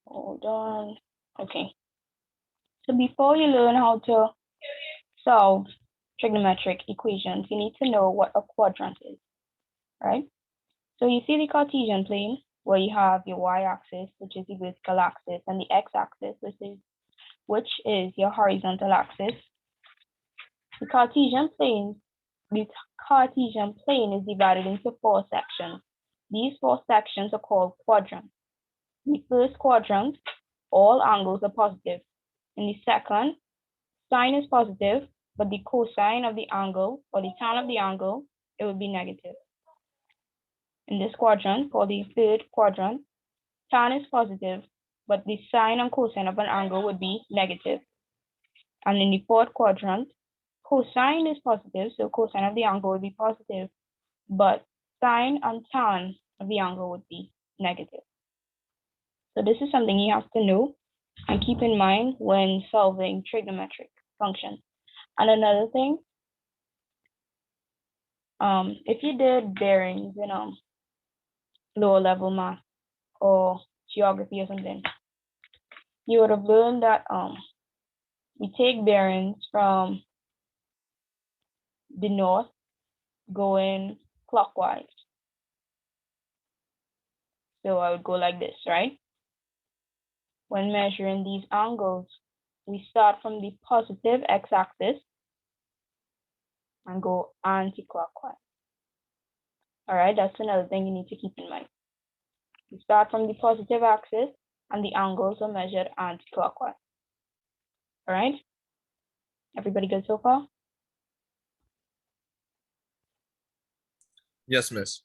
Hold on. Okay. So before you learn how to solve trigonometric equations, you need to know what a quadrant is, right? So you see the Cartesian plane where you have your y-axis, which is the vertical axis, and the x-axis, which is your horizontal axis. The Cartesian plane, the Cartesian plane is divided into 4 sections. These 4 sections are called quadrants. In the first quadrant, all angles are positive. In the second, sine is positive, but the cosine of the angle or the tan of the angle, it would be negative. In this quadrant, for the third quadrant, tan is positive, but the sine and cosine of an angle would be negative. And in the fourth quadrant, cosine is positive, so cosine of the angle would be positive, but sine and tan of the angle would be negative. So this is something you have to know and keep in mind when solving trigonometric functions. And another thing, if you did bearings in lower level math or geography or something, you would have learned that we take bearings from the north going clockwise. So I would go like this, right? When measuring these angles, we start from the positive x-axis and go anti-clockwise. All right, that's another thing you need to keep in mind. We start from the positive axis and the angles are measured anti-clockwise. All right, everybody good so far? Yes, miss.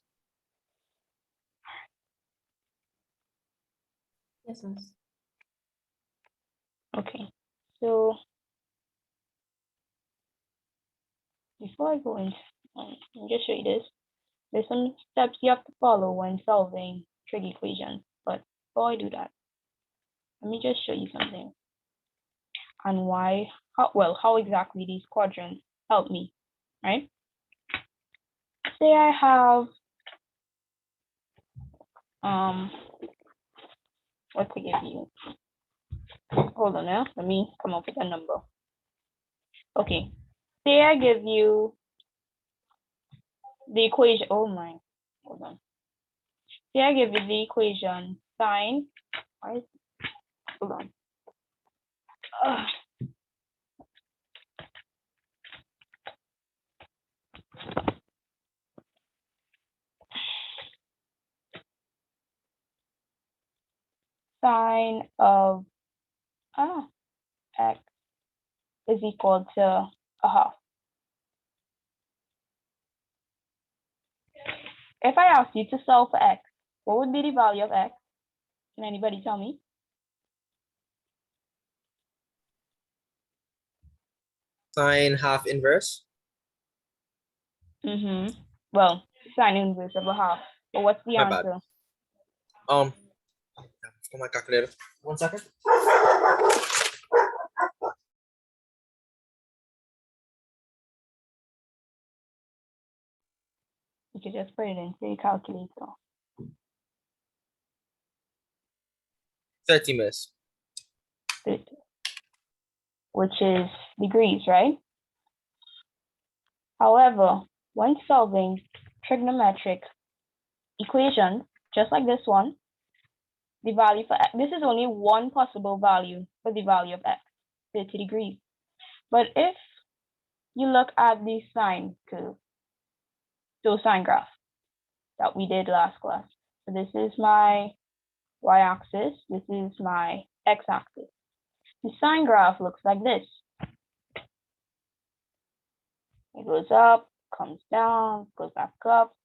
Yes, miss. Okay, so before I go into, let me just show you this. There's some steps you have to follow when solving trig equations, but before I do that, let me just show you something and how exactly these quadrants help me, right? Say I have, what to give you? Hold on now, let me come up with a number. Okay, say I give you the equation, hold on. Say I give you the equation sine, hold on. Sine of x is equal to a half. If I asked you to solve for x, what would be the value of x? Can anybody tell me? Sine half inverse. Well, sine inverse of a half. But what's the My bad. answer? For my calculator. 1 second. You could just put it into your calculator. 30, miss. 30, which is degrees, right? However, when solving trigonometric equations, just like this one, the value for x, this is only one possible value for the value of x, 30 degrees. But if you look at the sine curve, so sine graph that we did last class. So this is my y-axis, this is my x-axis. The sine graph looks like this. It goes up, comes down, goes back up,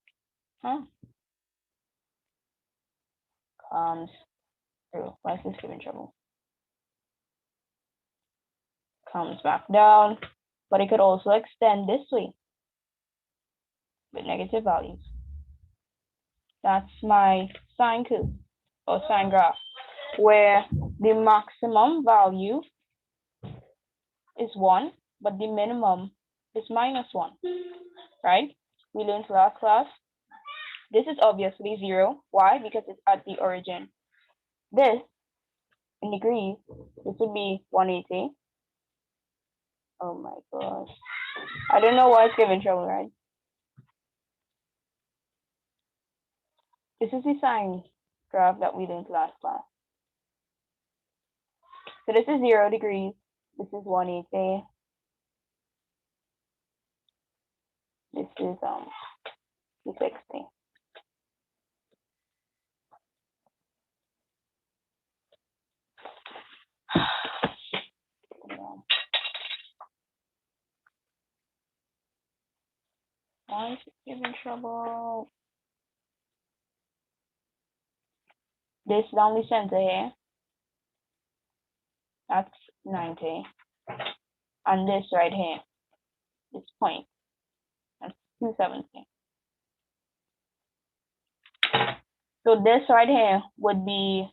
comes through. Why is this giving trouble? Comes back down, but it could also extend this way with negative values. That's my sine curve or sine graph, where the maximum value is 1, but the minimum is -1, right? We learned last class. This is obviously 0. Why? Because it's at the origin. This in degrees, this would be 180. Oh my gosh. I don't know why it's giving trouble, right? This is the sine graph that we did in last class. So this is 0 degrees. This is 180. This is 260. Why is it giving trouble? This down the center here, that's 90. And this right here, this point, that's 270. So this right here would be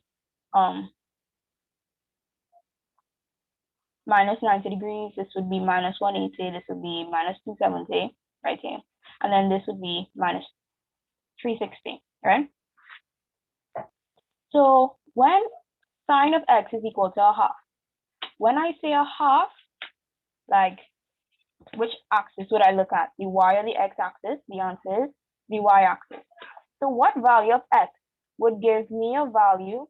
minus 90 degrees. This would be minus 180. This would be minus 270 right here. And then this would be minus 360, right? So when sine of x is equal to a half, when I say a half, like which axis would I look at? The y or the x-axis? The answer is the y-axis. So what value of x would give me a value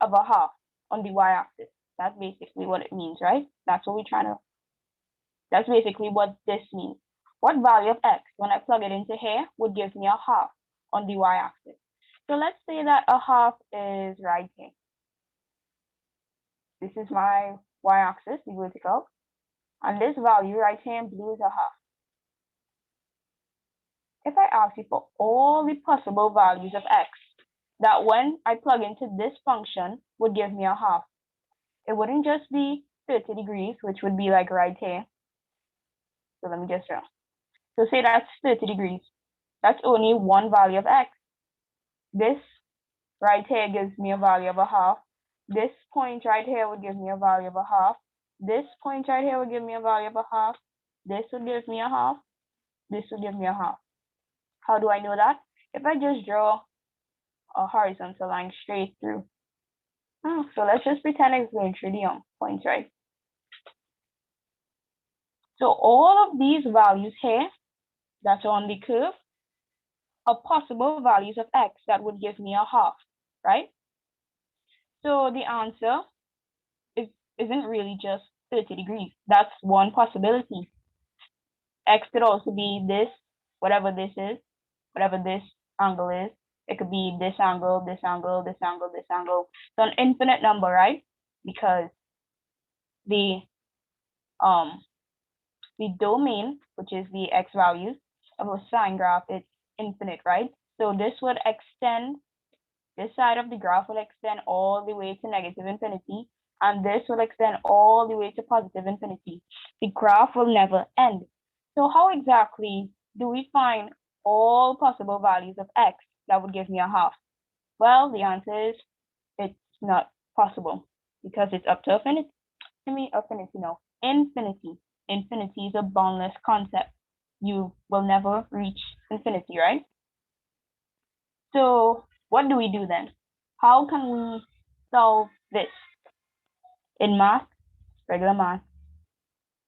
of a half on the y-axis? That's basically what it means, right? That's basically what this means. What value of x, when I plug it into here, would give me a half on the y-axis? So let's say that a half is right here. This is my y-axis, the vertical. And this value right here in blue is a half. If I ask you for all the possible values of x, that when I plug into this function would give me a half, it wouldn't just be 30 degrees, which would be like right here. So let me just draw. So say that's 30 degrees. That's only one value of x. This right here gives me a value of a half. This point right here would give me a value of a half. This point right here would give me a value of a half. This would give me a half. This would give me a half. How do I know that? If I just draw a horizontal line straight through. So let's just pretend it's going through the points, right? So all of these values here that's on the curve are possible values of x that would give me a half, right? So the answer isn't really just 30 degrees. That's one possibility. X could also be this, whatever this is, whatever this angle is. It could be this angle, this angle, this angle, this angle. So an infinite number, right? Because the domain, which is the x values of a sine graph, is infinite, right? So this would extend, this side of the graph will extend all the way to negative infinity, and this will extend all the way to positive infinity. The graph will never end. So how exactly do we find all possible values of x that would give me a half? Well, the answer is it's not possible because it's up to infinity. Infinity. Infinity is a boundless concept. You will never reach infinity, right? So what do we do then? How can we solve this? In math, regular math,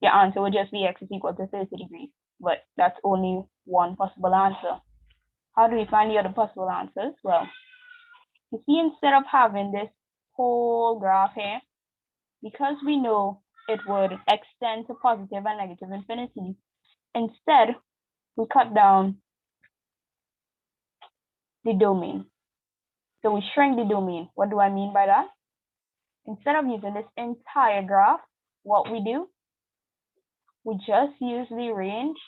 your answer would just be x is equal to 30 degrees, but that's only one possible answer. How do we find the other possible answers? Well, you see, instead of having this whole graph here, because we know it would extend to positive and negative infinity, instead, we cut down the domain. So we shrink the domain. What do I mean by that? Instead of using this entire graph, what we do, we just use the range,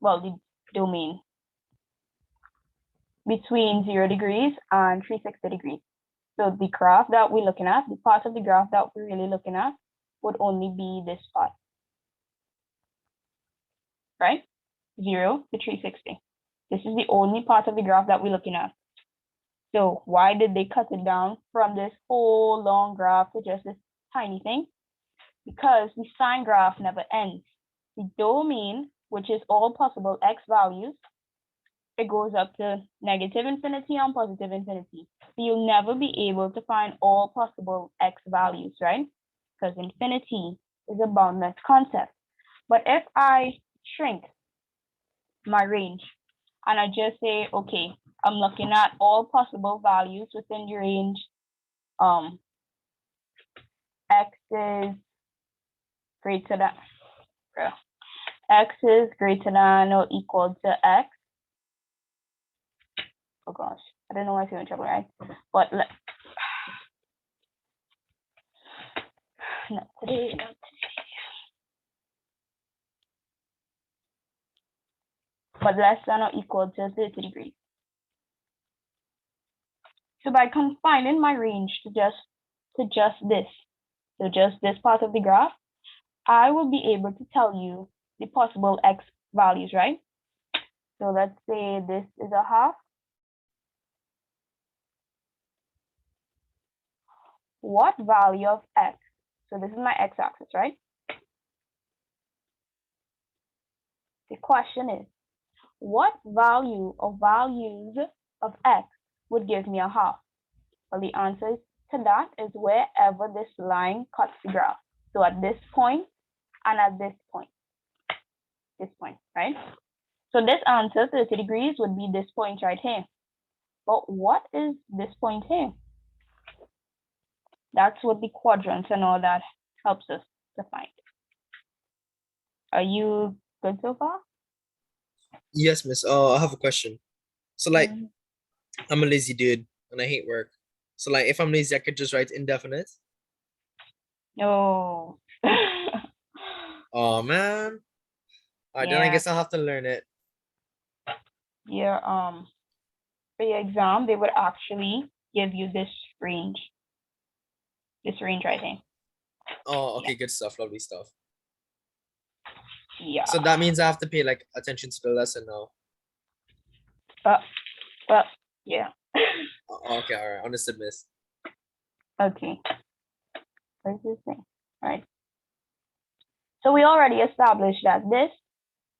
the domain between 0 degrees and 360 degrees. So the graph that we're looking at, the part of the graph that we're really looking at, would only be this part, right? 0 to 360. This is the only part of the graph that we're looking at. So why did they cut it down from this whole long graph to just this tiny thing? Because the sine graph never ends. The domain, which is all possible x values, it goes up to negative infinity and positive infinity. So you'll never be able to find all possible x values, right? Because infinity is a boundless concept. But if I shrink my range and I just say, okay, I'm looking at all possible values within the range, x is greater than, x is greater than or equal to x. Oh gosh, I don't know why I feel in trouble, right? But not today, not today. But less than or equal to 30 degrees. So by confining my range to just this, so just this part of the graph, I will be able to tell you the possible x values, right? So let's say this is a half. What value of x? So this is my x-axis, right? The question is, what value or values of x would give me a half? Well, the answer to that is wherever this line cuts the graph. So at this point and at this point, right? So this answer, 30 degrees, would be this point right here. But what is this point here? That's what the quadrants and all that helps us to find. Are you good so far? Yes, miss. I have a question. So like, I'm a lazy dude and I hate work. So like, if I'm lazy, I could just write indefinite. No. Oh man. All right, then I Yeah. guess I'll have to learn it. Yeah. For your exam, they would actually give you this range. This range right here. Oh, okay, good stuff, lovely stuff. Yeah. So that means I have to pay like attention to the lesson now. Well, yeah. Okay, all right, understood, miss. Okay. Where's this thing? All right. So we already established that this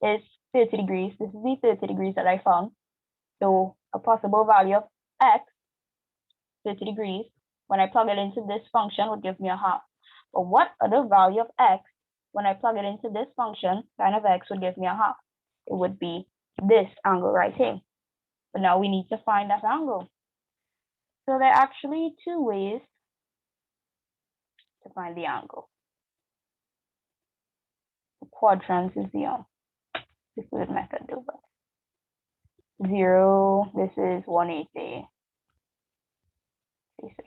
is 30 degrees. This is the 30 degrees that I found. So a possible value of x, 30 degrees, when I plug it into this function would give me a half. But what other value of x, when I plug it into this function, sine of x would give me a half? It would be this angle right here. But now we need to find that angle. So there are actually two ways to find the angle. The quadrants is the preferred method though, but 0, this is 180, 360.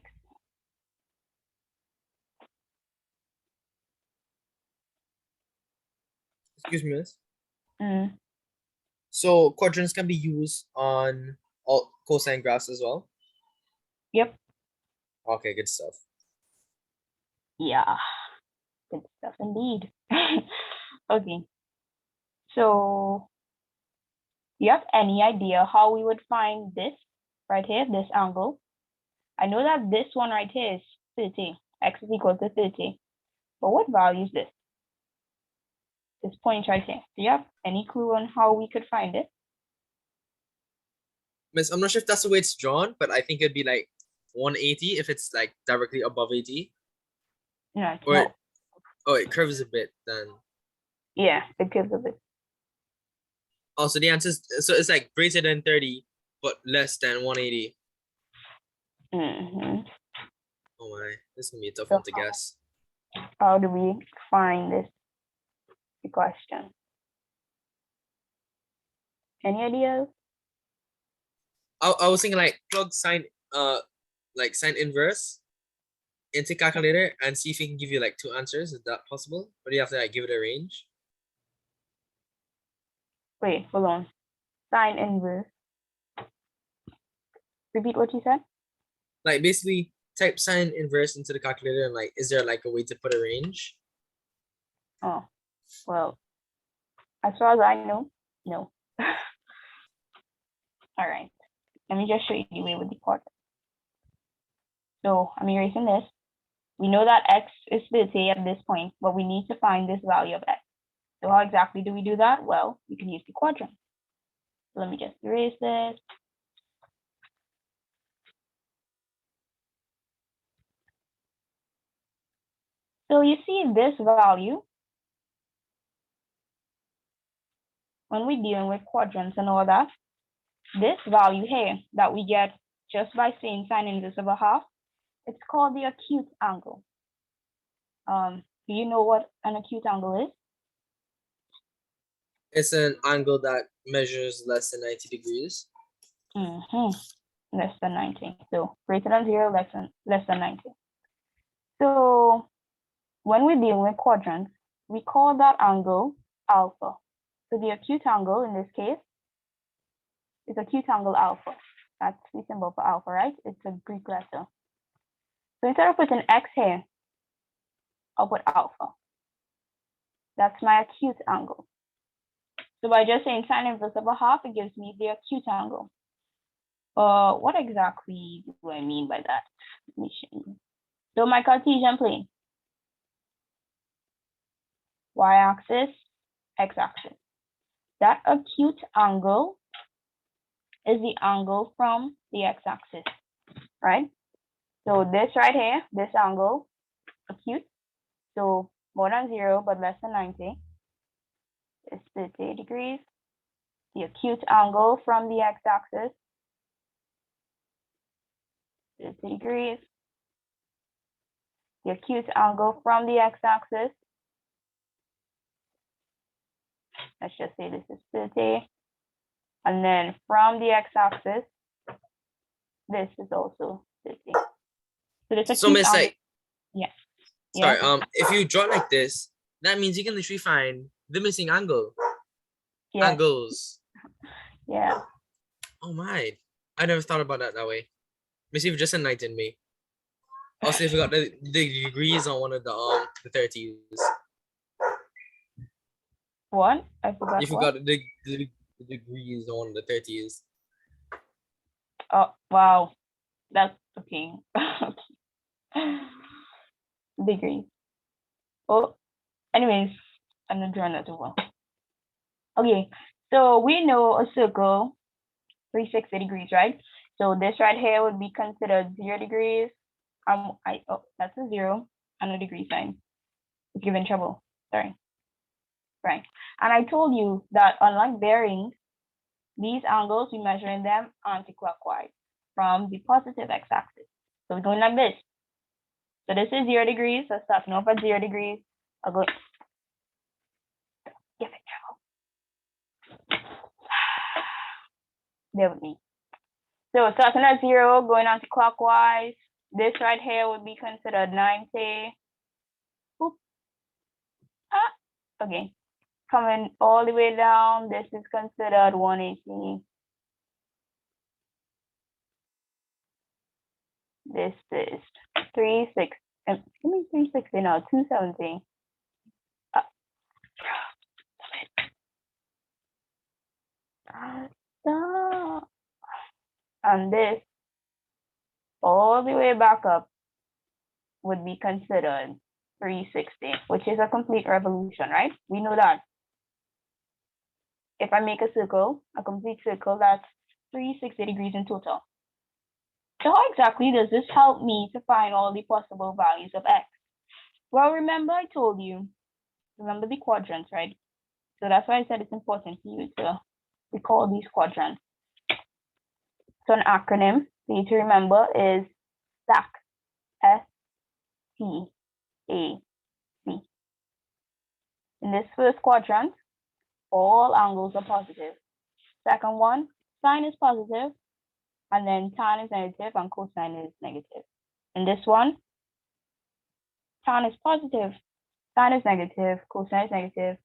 Excuse me, miss. Mm. So quadrants can be used on all cosine graphs as well. Yep. Okay, good stuff. Yeah. Good stuff indeed. Okay. So do you have any idea how we would find this right here, this angle? I know that this one right here is 30. X is equal to 30. But what value is this? This point right here. Do you have any clue on how we could find it? Miss, I'm not sure if that's the way it's drawn, but I think it'd be like 180 if it's like directly above 80. No, Or no. oh, it curves a bit then. Yeah, it gives a bit. Also, the answer is so it's like greater than 30, but less than 180. Mm-hmm. Oh my, this is gonna be a tough So one to guess. how do we find this? The question. Any ideas? I was thinking like plug sine like sine inverse into calculator and see if it can give you like two answers. Is that possible? Or do you have to like give it a range? Wait, hold on. Sine inverse. Repeat what you said? Like basically type sine inverse into the calculator and like is there like a way to put a range? Oh, well, as far as I know, no. All right. Let me just show you the way with the quadrant. So I'm erasing this. We know that x is 30 at this point, but we need to find this value of x. So how exactly do we do that? Well, we can use the quadrant. Let me just erase this. So you see this value, when we're dealing with quadrants and all that, this value here that we get just by saying sine inverse of a half, it's called the acute angle. Do you know what an acute angle is? It's an angle that measures less than 90 degrees. Less than 90. So greater than 0, less than 90. So when we're dealing with quadrants, we call that angle alpha. So the acute angle in this case is acute angle alpha. That's the symbol for alpha, right? It's a Greek letter. So instead of putting x here, I'll put alpha. That's my acute angle. So by just saying sine inverse of a half, it gives me the acute angle. What exactly do I mean by that? Let me show you. So my Cartesian plane, y-axis, x-axis. That acute angle is the angle from the x-axis, right? So this right here, this angle, acute, so more than 0 but less than 90, is 30 degrees. The acute angle from the x-axis, 30 degrees. The acute angle from the x-axis, let's just say this is 30. And then from the x-axis, this is also 30. So this So acute Miss, angle, like, yeah. sorry, Yeah. if you draw it like this, that means you can literally find the missing angle. Yeah. Angles. Yeah. Oh my. I never thought about that way. Miss, you've just enlightened me. Also, you forgot the degrees on one of the 30s. What? I forgot You what? forgot the degrees on one of the 30s. Oh, wow. That's okay. Degrees. Oh, anyways, I'm not drawing that too well. Okay, so we know a circle 360 degrees, right? So this right here would be considered 0 degrees. That's a 0 and a degree sign. It's giving trouble. Sorry. Right. And I told you that unlike bearings, these angles, we measuring them anti-clockwise from the positive x-axis. So we're going like this. So this is 0 degrees. So starting off at 0 degrees, I'll go. Give it trouble. There with me. So starting at 0, going anti-clockwise. This right here would be considered 90. Oop. Okay. Coming all the way down, this is considered 180. This is 360. Give me 360 now, 270. And this all the way back up would be considered 360, which is a complete revolution, right? We know that. If I make a circle, a complete circle, that's 360 degrees in total. So how exactly does this help me to find all the possible values of x? Well, remember I told you, remember the quadrants, right? So that's why I said it's important for you to recall these quadrants. So an acronym for you to remember is STAC, S-T-A-C. In this first quadrant, all angles are positive. Second one, sine is positive, and then tan is negative, and cosine is negative. In this one, tan is positive, sine is negative, cosine is negative.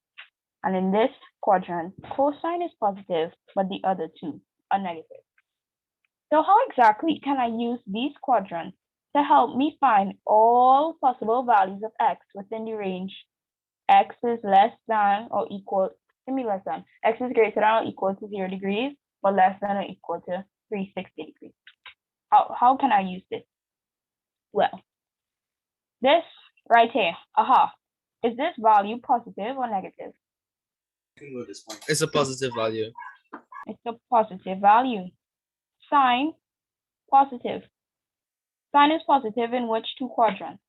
And in this quadrant, cosine is positive, but the other two are negative. So how exactly can I use these quadrants to help me find all possible values of x within the range x is less than or equal, less than, x is greater than or equal to 0 degrees, but less than or equal to 360 degrees? How can I use this? Well, this right here, is this value positive or negative? It's a positive value. It's a positive value. Sine, positive. Sine is positive in which two quadrants?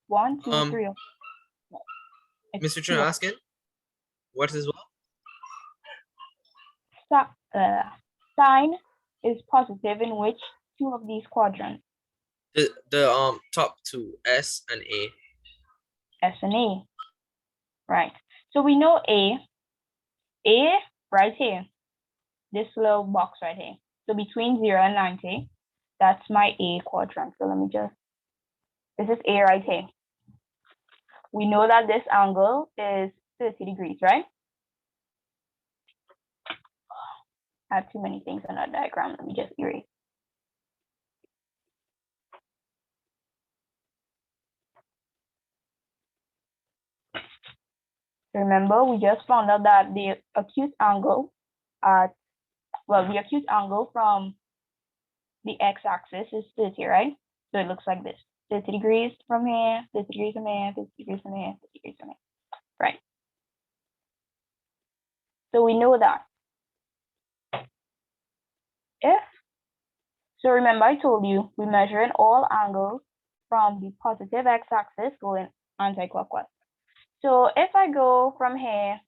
1, 2, Um, 3. It's Mr. two Chen of asking, what as well? sine is positive in which two of these quadrants? The top two, S and A. S and A. Right. So we know A right here, this little box right here. So between 0 and 90, that's my A quadrant. So let me just, this is A right here. We know that this angle is 30 degrees, right? I have too many things on that diagram. Let me just erase. Remember, we just found out that the acute angle at, well, the acute angle from the x-axis is 30, right? So it looks like this. 30 degrees from here, 30 degrees from here, 30 degrees from here, 30 degrees from here. Right. So we know that. If, so remember I told you, we measure in all angles from the positive x-axis going anti-clockwise. So if I go from here,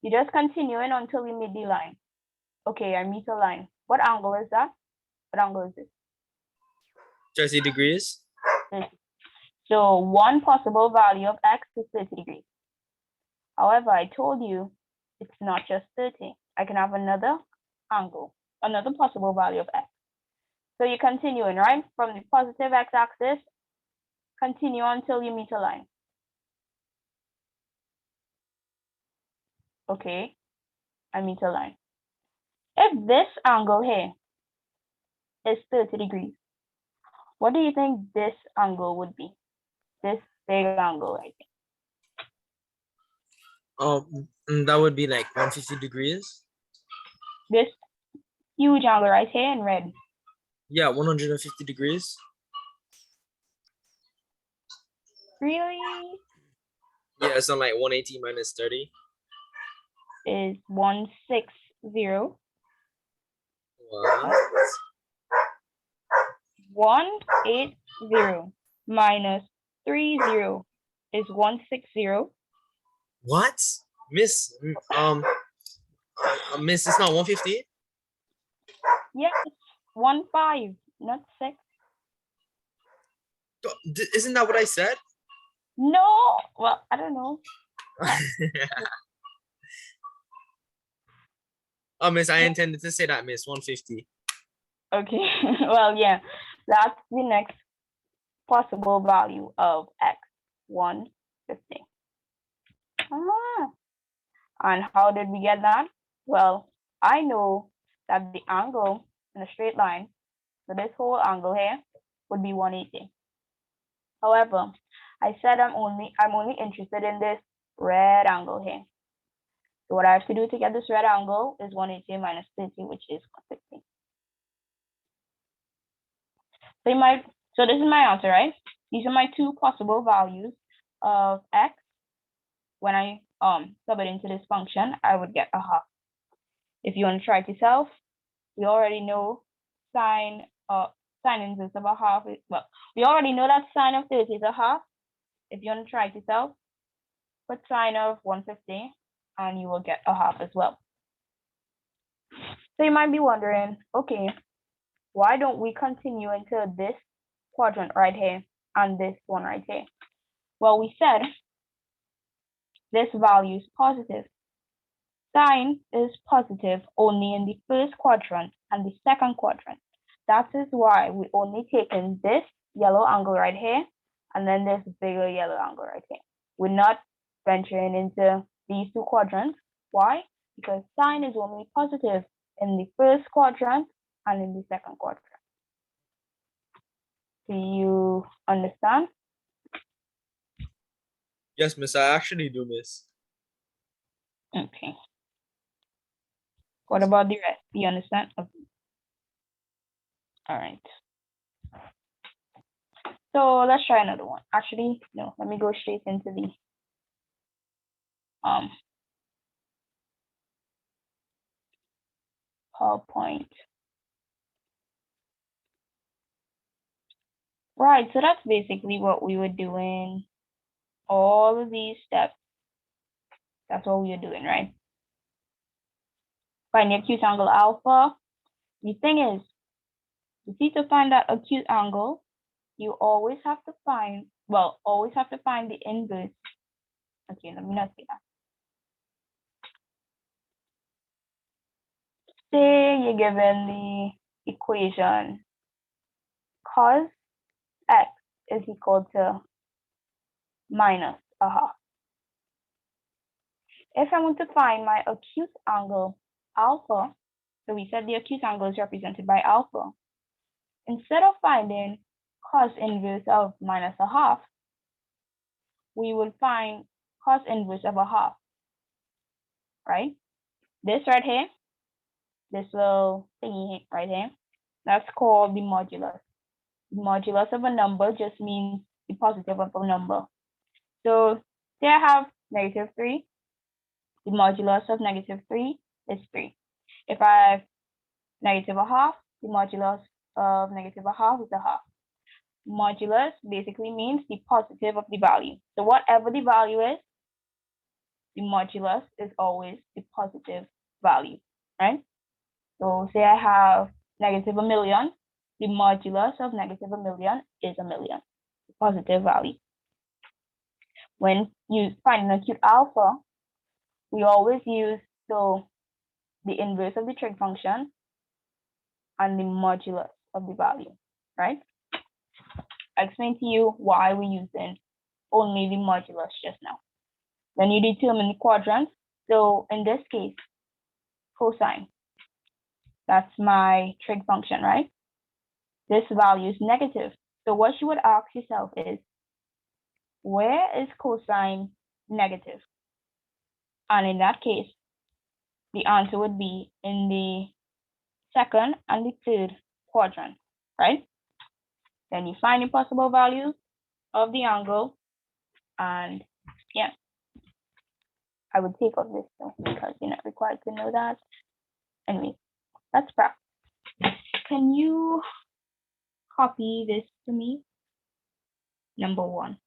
you just continuing until we meet the line. Okay, I meet a line. What angle is that? What angle is this? 30 degrees. So one possible value of x is 30 degrees. However, I told you it's not just 30. I can have another angle, another possible value of x. So you're continuing, right? From the positive x-axis, continue until you meet a line. Okay, I meet a line. If this angle here is 30 degrees, what do you think this angle would be? This big angle right here. That would be like 150 degrees. This huge angle right here in red. Yeah, 150 degrees. Really? Yeah, so like 180 minus 30. Is 160. What? 180 minus 30 is 160. What? Miss, Miss, it's not 150? Yes, 15, not 6. Isn't that what I said? No, well, I don't know. Oh, Miss, I intended to say that, Miss, 150. Okay, well, yeah, that's the next possible value of x, 150. And how did we get that? Well, I know that the angle in a straight line, so this whole angle here, would be 180. However, I said I'm only interested in this red angle here. So what I have to do to get this red angle is 180 minus 30, which is 160. So this is my answer, right? These are my two possible values of x. When I sub it into this function, I would get a half. If you want to try it yourself, we already know sine inverse of a half is, well, we already know that sine of 30 is a half. If you want to try it yourself, put sine of 150 and you will get a half as well. So you might be wondering, okay, why don't we continue into this quadrant right here and this one right here? Well, we said this value is positive. Sine is positive only in the first quadrant and the second quadrant. That is why we only take in this yellow angle right here and then this bigger yellow angle right here. We're not venturing into these two quadrants. Why? Because sine is only positive in the first quadrant and in the second quadrant. Do you understand? Yes, Miss, I actually do, Miss. Okay. What about the rest? Do you understand? Okay. All right. So let's try another one. Actually, no, let me go straight into the PowerPoint. Right, so that's basically what we were doing. All of these steps, that's what we were doing, right? Find the acute angle alpha. The thing is, you see, to find that acute angle, you always have to find, always have to find the inverse. Okay, let me not say that. Say you're given the equation cos x is equal to minus a half. If I want to find my acute angle alpha, so we said the acute angle is represented by alpha. Instead of finding cos inverse of minus a half, we will find cos inverse of a half, right? This right here, this little thingy right here, that's called the modulus. The modulus of a number just means the positive of a number. So here I have -3. The modulus of -3 is 3. If I have -1/2, the modulus of -1/2 is a half. Modulus basically means the positive of the value. So whatever the value is, the modulus is always the positive value, right? So say I have -1,000,000, the modulus of -1,000,000 is 1,000,000, the positive value. When you find an acute alpha, we always use the inverse of the trig function and the modulus of the value, right? I explained to you why we're using only the modulus just now. Then you determine the quadrant. So in this case, cosine, that's my trig function, right? This value is negative. So what you would ask yourself is, where is cosine negative? And in that case, the answer would be in the second and the third quadrant, right? Then you find the possible values of the angle, and yeah, I would take off this though, because you're not required to know that. Anyway, that's practice. Can you copy this to me? Number 1.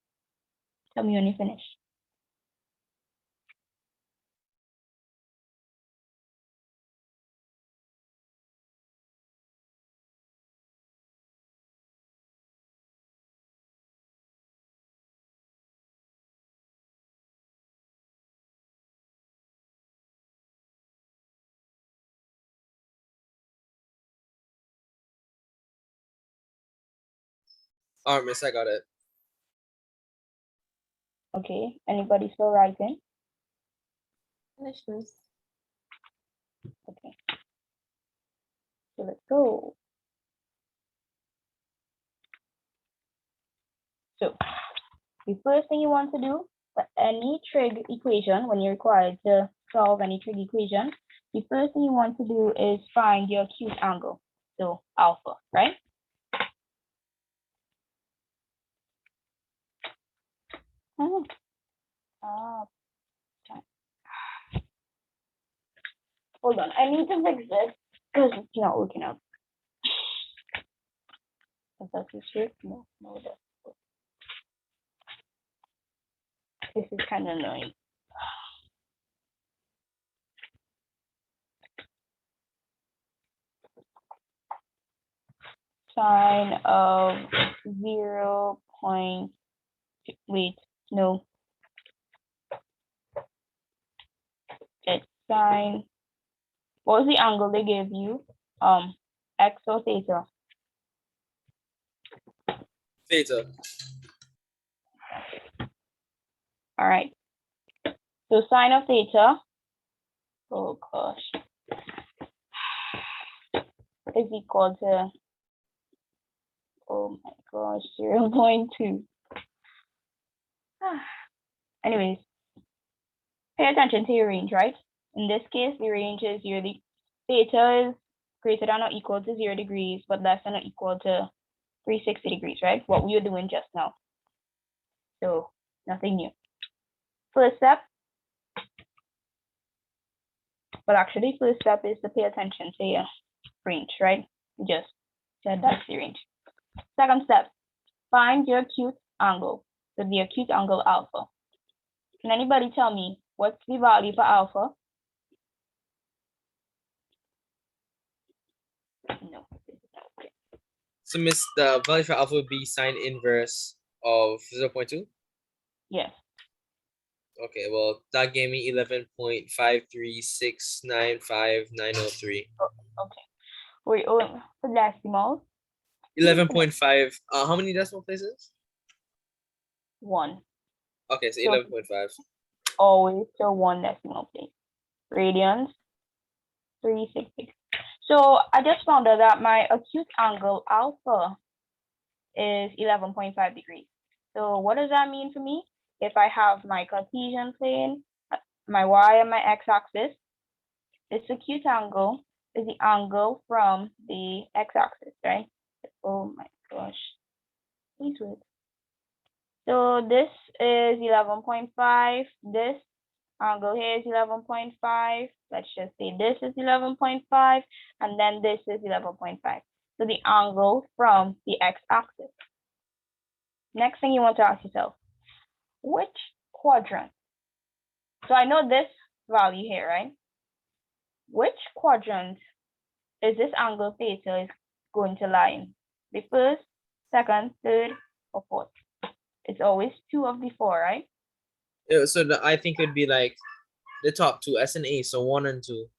Tell me when you finish. All right, miss, I got it. Okay, anybody still writing? Finish, miss. Okay, so let's go. So the first thing you want to do for any trig equation, when you're required to solve any trig equation, the first thing you want to do is find your acute angle, so alpha, right? Hold on, I need to fix this because it's not working out. Is that too strict? No, that's this is kind of annoying. Sine of 0. Wait, no. It's sine. What was the angle they gave you? X or theta? Theta. All right. So sine of theta, oh gosh, is equal to, oh my gosh, 0.2. Anyways, pay attention to your range, right? In this case, the range is the theta is greater than or equal to 0 degrees, but less than or equal to 360 degrees, right? What we were doing just now. So nothing new. First step, Well, actually, first step is to pay attention to your range, right? You just said that's the range. Second step, find your acute angle. So the acute angle alpha. Can anybody tell me what's the value for alpha? No. So miss, the value for alpha would be sine inverse of 0.2. Yes. Okay, well that gave me 11.53695,903. Okay. Wait, oh, for decimals, 11.5. How many decimal places? 1. Okay, so So 11.5. always to 1 decimal place. Radians, 366. So I just found out that my acute angle alpha is 11.5 degrees. So what does that mean for me? If I have my Cartesian plane, my y and my x-axis, this acute angle is the angle from the x-axis, right? Oh my gosh. Please wait. So this is 11.5. This angle here is 11.5. Let's just say this is 11.5, and then this is 11.5. So the angle from the x-axis. Next thing you want to ask yourself, which quadrant? So I know this value here, right? Which quadrant is this angle theta is going to lie in? The first, second, third, or fourth? It's always 2 of the 4, right? Yeah, so I think it would be like the top two, S and A, so 1 and 2,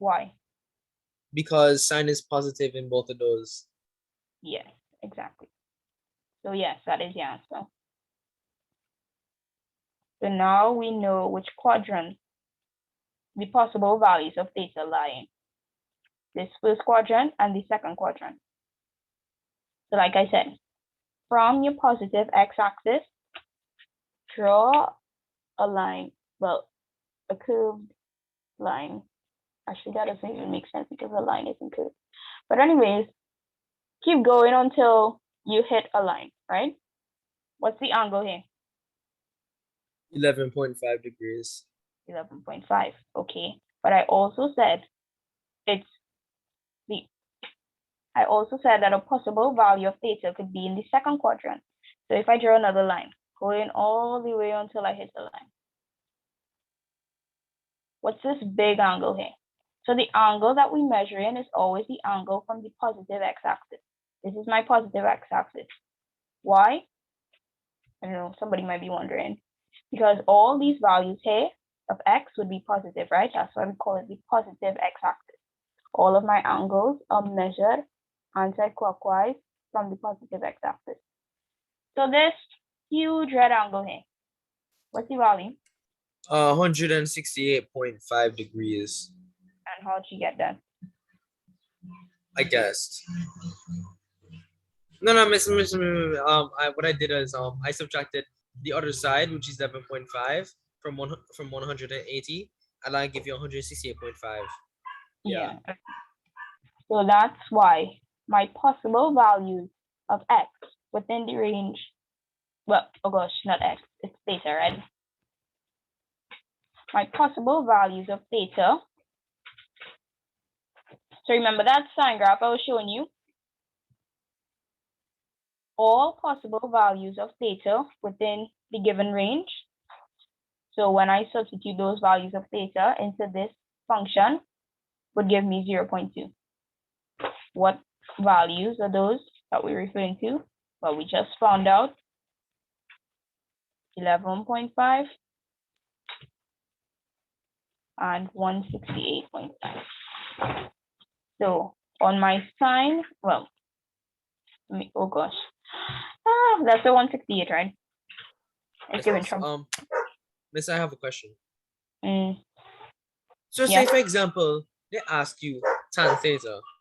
Why? because sine is positive in both of those. Yes, exactly. So yes, that is the answer. So now we know which quadrant the possible values of theta lie in. This first quadrant and the second quadrant. So like I said, from your positive x-axis, draw a line, well, a curved line. Actually, that doesn't even make sense because the line isn't curved. But anyways, keep going until you hit a line, right? What's the angle here? 11.5 degrees. 11.5, okay. But I also said that a possible value of theta could be in the second quadrant. So if I draw another line, going all the way until I hit the line. What's this big angle here? So the angle that we measure in is always the angle from the positive x-axis. This is my positive x-axis. Why? I don't know, somebody might be wondering. Because all these values here of x would be positive, right? That's why we call it the positive x-axis. All of my angles are measured anti-clockwise from the positive x-axis. So this huge red angle here, what's the value? 168.5 degrees. And how did you get that? I guessed. No, what I did is I subtracted the other side, which is 11.5 from 180, and I give you 168.5. Yeah. So that's why my possible values of x within the range, well, oh gosh, not x, it's theta, right? My possible values of theta. So remember that sine graph I was showing you? All possible values of theta within the given range. So when I substitute those values of theta into this function, would give me 0.2. What values are those that we're referring to? Well, we just found out 11.5 and 168.5. So on my sine, well, oh gosh, that's a 168, right? It's given from. Miss, I have a question. Mm, So yeah. say for example, they ask you tan theta,